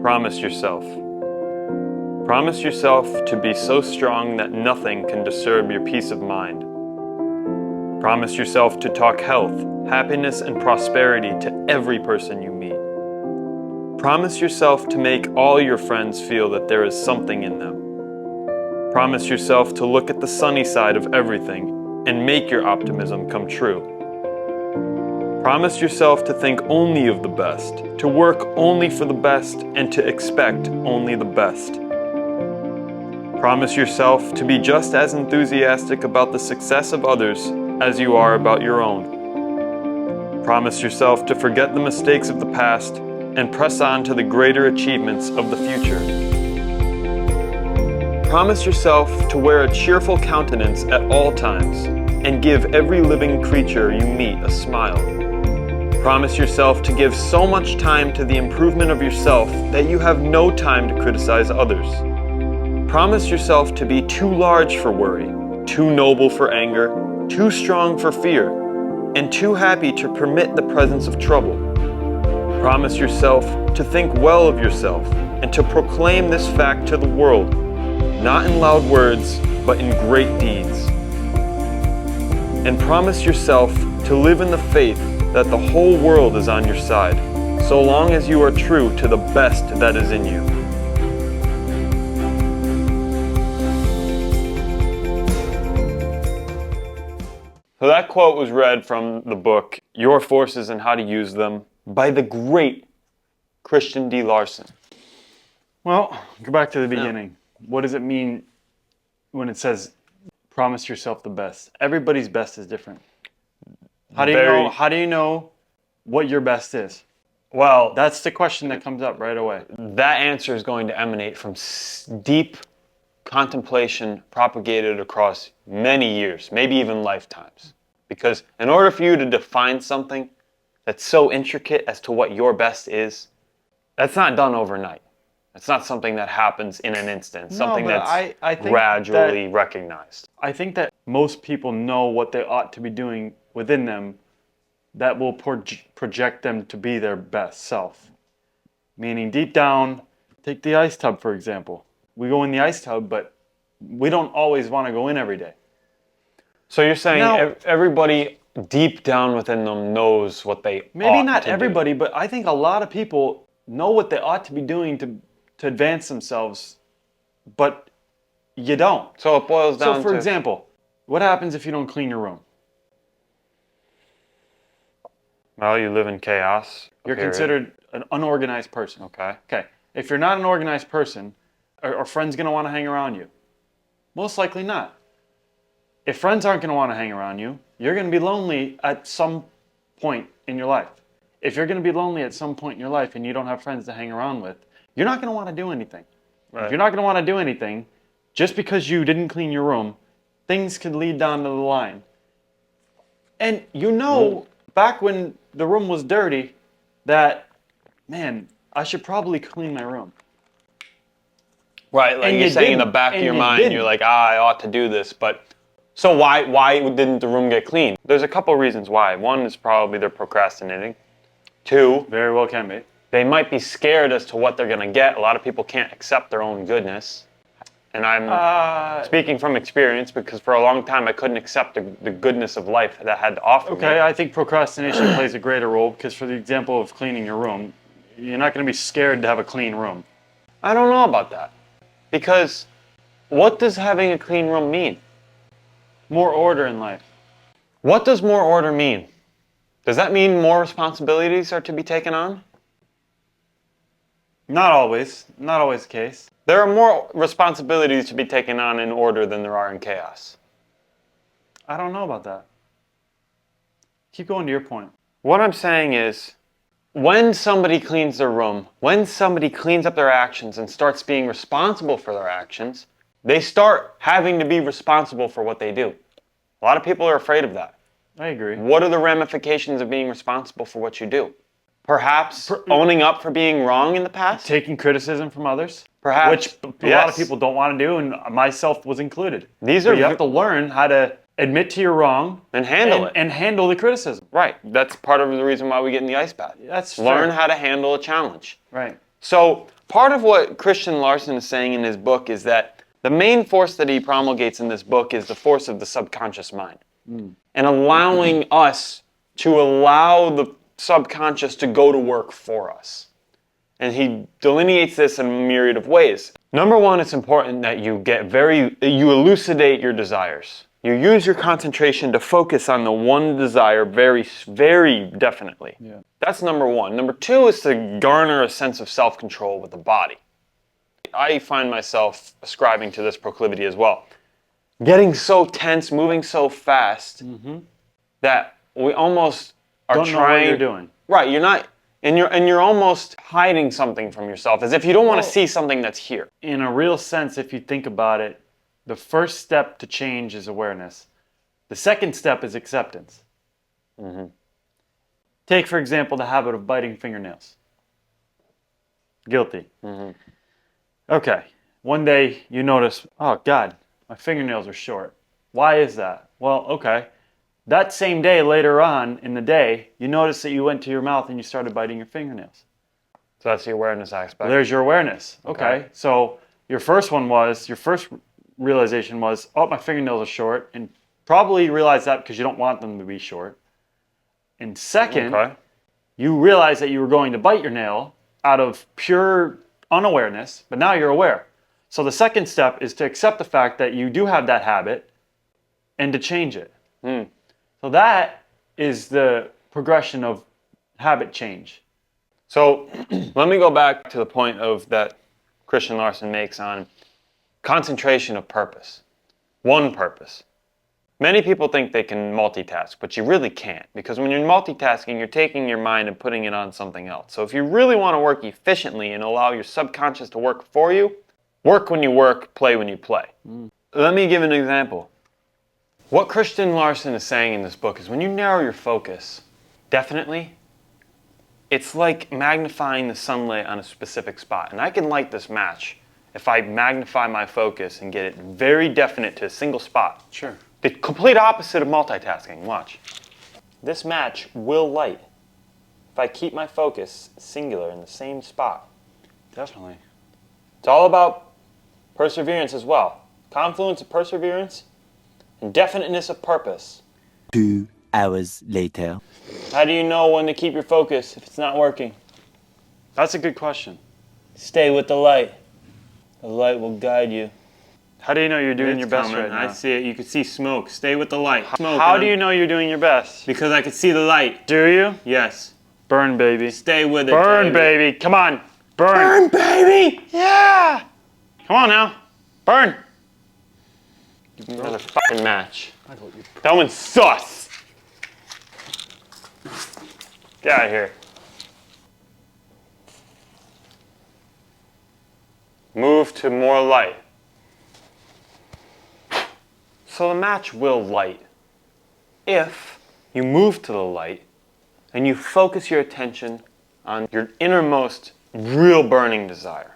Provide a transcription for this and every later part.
Promise yourself. Promise yourself to be so strong that nothing can disturb your peace of mind. Promise yourself to talk health, happiness, and prosperity to every person you meet. Promise yourself to make all your friends feel that there is something in them. Promise yourself to look at the sunny side of everything and make your optimism come true. Promise yourself to think only of the best, to work only for the best, and to expect only the best. Promise yourself to be just as enthusiastic about the success of others as you are about your own. Promise yourself to forget the mistakes of the past and press on to the greater achievements of the future. Promise yourself to wear a cheerful countenance at all times and give every living creature you meet a smile. Promise yourself to give so much time to the improvement of yourself that you have no time to criticize others. Promise yourself to be too large for worry, too noble for anger, too strong for fear, and too happy to permit the presence of trouble. Promise yourself to think well of yourself and to proclaim this fact to the world, not in loud words, but in great deeds. And promise yourself to live in the faith that the whole world is on your side, so long as you are true to the best that is in you. So that quote was read from the book, Your Forces and How to Use Them, by the great Christian D. Larson. Well, go back to the beginning. What does it mean when it says, promise yourself the best? Everybody's best is different. How do you know what your best is? Well, That's the question that comes up right away. that answer is going to emanate from deep contemplation propagated across many years, maybe even lifetimes. Because in order for you to define something that's so intricate as to what your best is, that's not done overnight. It's not something that happens in an instant. It's something that's I think gradually recognized. I think that most people know what they ought to be doing within them that will project them to be their best self. Meaning deep down, take the ice tub for example. We go in the ice tub, but we don't always want to go in every day. So you're saying everybody deep down within them knows what they Maybe ought not to everybody, do. but I think a lot of people know what they ought to be doing to advance themselves, but you don't. So it boils down to... So for example, what happens if you don't clean your room? Well, you live in chaos. You're considered an unorganized person. Okay. Okay. If you're not an organized person, are friends going to want to hang around you? Most likely not. If friends aren't going to want to hang around you, you're going to be lonely at some point in your life. If you're going to be lonely at some point in your life and you don't have friends to hang around with, you're not going to want to do anything. Right. If you're not going to want to do anything, just because you didn't clean your room, things could lead down to the line. And back when the room was dirty, that, man, I should probably clean my room. Right, like And you're you saying in the didn't, back of and your you mind, didn't. you're like, I ought to do this, but... So why didn't the room get clean? There's a couple reasons why. One is probably they're procrastinating. Two, Very well can be. they might be scared as to what they're going to get. A lot of people can't accept their own goodness. And I'm speaking from experience because for a long time I couldn't accept the goodness of life that had to offer me. Okay, I think procrastination plays a greater role because for the example of cleaning your room, you're not going to be scared to have a clean room. I don't know about that. Because what does having a clean room mean? More order in life. What does more order mean? Does that mean more responsibilities are to be taken on? Not always the case. There are more responsibilities to be taken on in order than there are in chaos. I don't know about that. Keep going to your point. What I'm saying is, when somebody cleans their room, when somebody cleans up their actions and starts being responsible for their actions, they start having to be responsible for what they do. A lot of people are afraid of that. I agree. What are the ramifications of being responsible for what you do? Perhaps owning up for being wrong in the past? Taking criticism from others. Perhaps. Which a lot of people don't want to do, and myself was included. You have to learn how to admit to your wrong and handle it. And handle the criticism. Right. That's part of the reason why we get in the ice bath. That's Learn fair. how to handle a challenge. Right. So part of what Christian Larson is saying in his book is that the main force that he promulgates in this book is the force of the subconscious mind. And allowing us to allow the subconscious to go to work for us. And he delineates this in a myriad of ways. Number one, it's important that you you elucidate your desires. You use your concentration to focus on the one desire very, very definitely. Yeah. That's number one. Number two is to garner a sense of self-control with the body. I find myself ascribing to this proclivity as well. Getting so tense, moving so fast that we almost are Don't know what you're doing. Right, you're not, and you're almost hiding something from yourself, as if you don't want to see something that's here. In a real sense, if you think about it, the first step to change is awareness. The second step is acceptance. Take, for example, the habit of biting fingernails. Guilty. Okay, one day you notice, oh God, my fingernails are short. Why is that? Well, okay. That same day, later on in the day, you notice that you went to your mouth and you started biting your fingernails. So that's the awareness aspect. There's your awareness. Okay. So your first realization was, oh, my fingernails are short, and probably you realized that because you don't want them to be short. And second, you realized that you were going to bite your nail out of pure unawareness, but now you're aware. So the second step is to accept the fact that you do have that habit and to change it. So that is the progression of habit change. So let me go back to the point of that Christian Larson makes on concentration of purpose. One purpose. Many people think they can multitask, but you really can't, because when you're multitasking, you're taking your mind and putting it on something else. So if you really want to work efficiently and allow your subconscious to work for you, work when you work, play when you play. Let me give an example. What Christian Larson is saying in this book is when you narrow your focus, definitely, it's like magnifying the sunlight on a specific spot. And I can light this match if I magnify my focus and get it very definite to a single spot. Sure. The complete opposite of multitasking. Watch. This match will light if I keep my focus singular in the same spot. Definitely. It's all about perseverance as well. Confluence of perseverance and definiteness of purpose. 2 hours later. How do you know when to keep your focus if it's not working? That's a good question. Stay with the light. The light will guide you. How do you know you're doing your best right now? I see it. You can see smoke. Stay with the light. Smoke. How do you know you're doing your best? Because I can see the light. Do you? Yes. Burn, baby. Stay with it. Burn, baby. Come on. Burn, Burn. baby. Yeah. Come on now. Burn. Another fucking match. That one's sus. Get out of here. Move to more light. So the match will light if you move to the light and you focus your attention on your innermost real burning desire.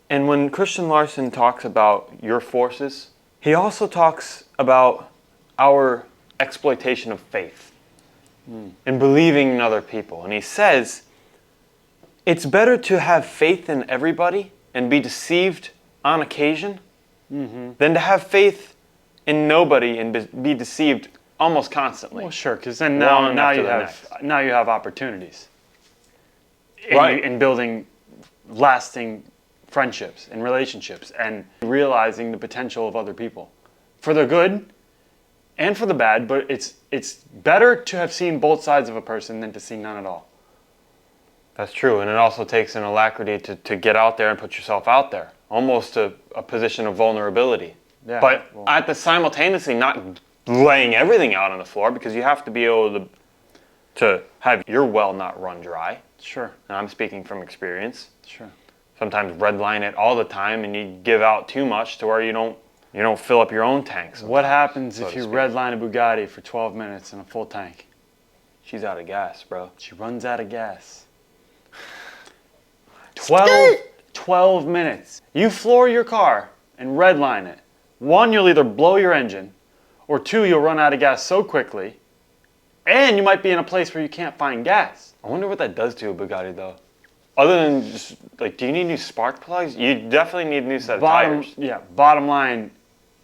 And when Christian Larson talks about your forces, he also talks about our exploitation of faith and believing in other people. And he says, it's better to have faith in everybody and be deceived on occasion than to have faith in nobody and be deceived almost constantly. Well, sure, because then now you have opportunities in building lasting friendships and relationships and realizing the potential of other people for the good and for the bad. But it's better to have seen both sides of a person than to see none at all. That's true, and it also takes an alacrity to get out there and put yourself out there, almost a position of vulnerability. Yeah, but at the simultaneously not laying everything out on the floor, because you have to be able to have your well not run dry. Sure. And I'm speaking from experience. Sure. Sometimes redline it all the time, and you give out too much to where you don't fill up your own tanks. What happens if you redline a Bugatti for 12 minutes in a full tank? She's out of gas, bro. She runs out of gas. 12 minutes. You floor your car and redline it. One, you'll either blow your engine, or two, you'll run out of gas so quickly, and you might be in a place where you can't find gas. I wonder what that does to a Bugatti, though. Other than just, like, do you need new spark plugs? You definitely need a new set of tires. Yeah, bottom line,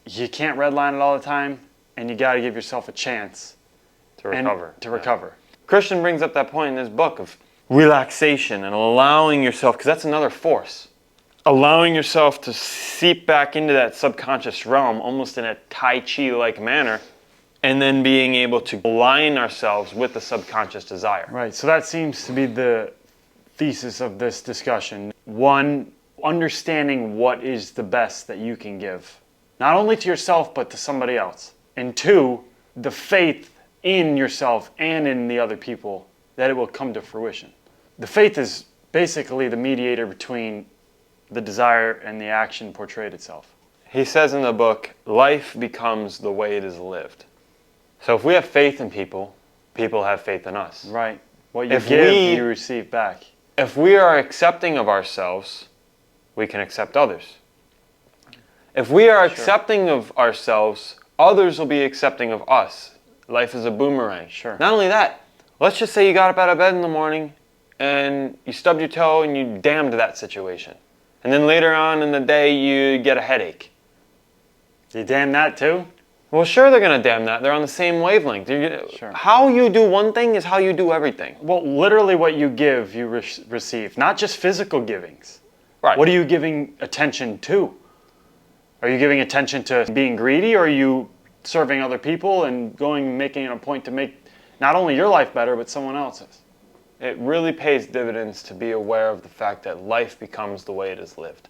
you can't redline it all the time, and you got to give yourself a chance To recover. to recover. Christian brings up that point in his book of relaxation and allowing yourself, because that's another force. Allowing yourself to seep back into that subconscious realm almost in a Tai Chi-like manner, and then being able to align ourselves with the subconscious desire. Right, so that seems to be the thesis of this discussion. One, understanding what is the best that you can give, not only to yourself, but to somebody else. And two, the faith in yourself and in the other people that it will come to fruition. The faith is basically the mediator between the desire and the action portrayed itself. He says in the book, life becomes the way it is lived. So if we have faith in people, people have faith in us. Right. What you give, you receive back. If we are accepting of ourselves, we can accept others. If we are accepting of ourselves, others will be accepting of us. Life is a boomerang. Sure. Not only that, let's just say you got up out of bed in the morning and you stubbed your toe and you damned that situation. And then later on in the day, you get a headache. You damn that too? Well, sure they're going to damn that. They're on the same wavelength. Sure. How you do one thing is how you do everything. Well, literally what you give, you receive. Not just physical givings. Right. What are you giving attention to? Are you giving attention to being greedy, or are you serving other people and making it a point to make not only your life better, but someone else's? It really pays dividends to be aware of the fact that life becomes the way it is lived.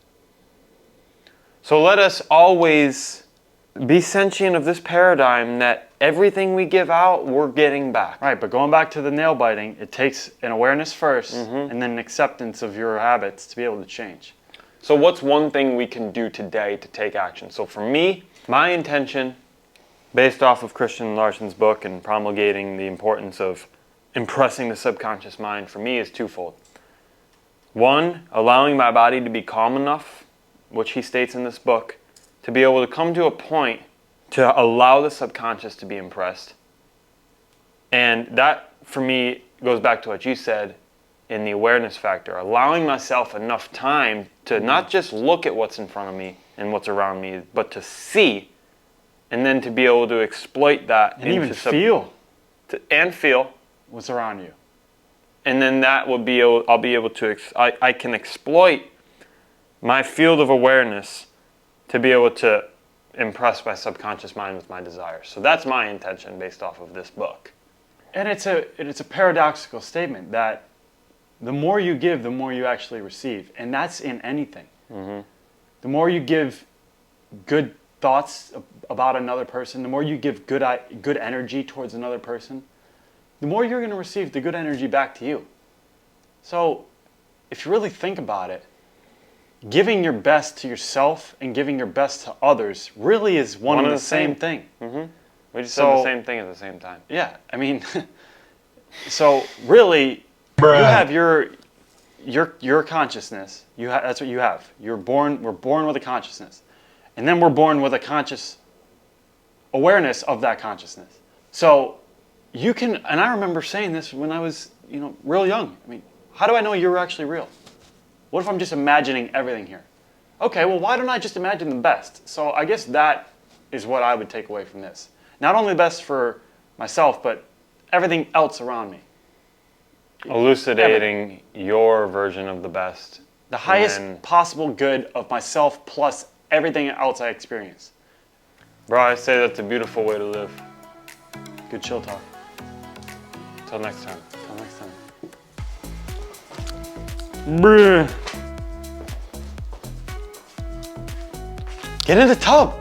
So let us always be sentient of this paradigm that everything we give out, we're getting back. Right, but going back to the nail biting, it takes an awareness first and then an acceptance of your habits to be able to change. So what's one thing we can do today to take action? So for me, my intention, based off of Christian Larson's book and promulgating the importance of impressing the subconscious mind, for me is twofold. One, allowing my body to be calm enough, which he states in this book, to be able to come to a point to allow the subconscious to be impressed. And that, for me, goes back to what you said in the awareness factor, allowing myself enough time to not just look at what's in front of me and what's around me, but to see, and then to be able to exploit that. And even feel. And feel. What's around you. And then that will be able, I'll be able to, I can exploit my field of awareness to be able to impress my subconscious mind with my desires. So that's my intention based off of this book. And it's a paradoxical statement that the more you give, the more you actually receive. And that's in anything. Mm-hmm. The more you give good thoughts about another person, the more you give good energy towards another person, the more you're going to receive the good energy back to you. So if you really think about it, giving your best to yourself and giving your best to others really is one and the same thing. Mm-hmm. We just said the same thing at the same time. Yeah, I mean, so really, you have your consciousness. That's what you have. We're born with a consciousness, and then we're born with a conscious awareness of that consciousness. So you can, and I remember saying this when I was, real young. I mean, how do I know you're actually real? What if I'm just imagining everything here? Okay, well, why don't I just imagine the best? So I guess that is what I would take away from this. Not only the best for myself, but everything else around me. Elucidating your version of the best. The highest possible good of myself plus everything else I experience. Bro, I say that's a beautiful way to live. Good chill talk. Till next time. Till next time. Bruh. Get in the tub.